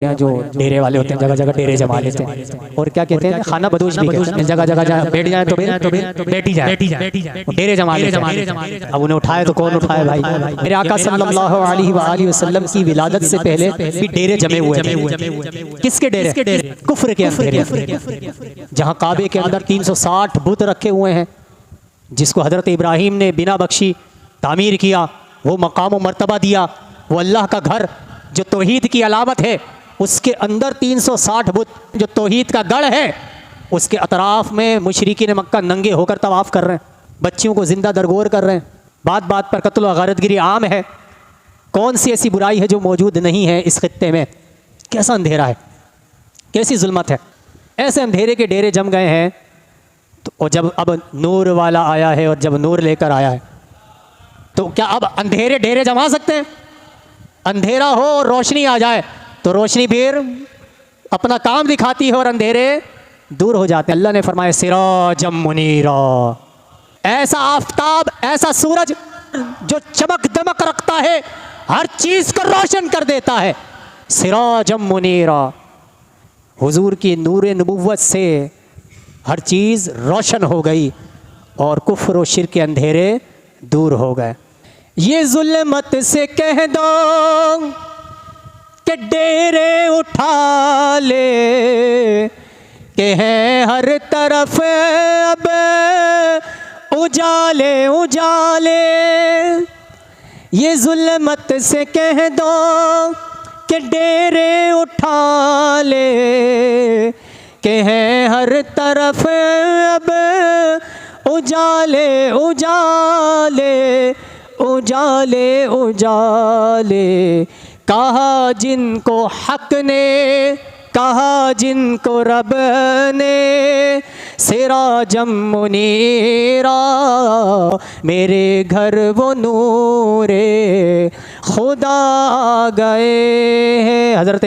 जो डेरे वाले होते हैं जगह जगह डेरे जमा लेते हैं और क्या कहते हैं खाना बदोश भी कहते हैं। जगह जगह बैठ जाए तो बैठी जाए डेरे जमा लेते हैं। अब उन्हें उठाए तो कौन उठाए भाई। मेरे आका सल्लल्लाहु अलैहि वसल्लम की विलादत से पहले भी डेरे जमे हुए थे। किसके डेरे? कुफ्र के अंदर, जहाँ काबे के अंदर 360 बुत रखे हुए हैं, जिसको हजरत इब्राहीम ने बिना बख्शी तामीर किया, वो मकाम व मर्तबा दिया, वो अल्लाह का घर जो तौहीद की अलामत है, उसके अंदर 360 बुत जो तौहीद का गढ़ है, उसके अतराफ़ में मुशरिकीन मक्का नंगे होकर तवाफ़ कर रहे हैं, बच्चियों को ज़िंदा दरगोर कर रहे हैं। बात बात पर कत्ल व गारतगिरी आम है। कौन सी ऐसी बुराई है जो मौजूद नहीं है इस खित्ते में? कैसा अंधेरा है, कैसी जुल्मत है। ऐसे अंधेरे के डेरे जम गए हैं। तो और जब अब नूर वाला आया है और जब नूर लेकर आया है, तो क्या अब अंधेरे डेरे जमा सकते हैं? अंधेरा हो और रोशनी आ जाए तो रोशनी फिर अपना काम दिखाती है और अंधेरे दूर हो जाते हैं। अल्लाह ने फरमाया सिराजम मुनीरा, ऐसा आफताब, ऐसा सूरज जो चमक दमक रखता है, हर चीज़ को रोशन कर देता है। सिराजम मुनीरा, हुजूर की नूर नबुव्वत से हर चीज़ रोशन हो गई और कुफ्र व शिर्क के अंधेरे दूर हो गए। ये जुल्मत से कह दो कि डेरे उठा ले, के हैं हर तरफ अब उजाले उजाले। ये जुल्मत से कह दो कि डेरे उठा ले, के हैं हर तरफ अब उजाले उजाले उजाले उजाले। कहा जिनको हक ने, कहा जिनको रब ने, सिराजम मुनीरा, मेरे घर वो नूरे खुदा आ गए हैं। हज़रत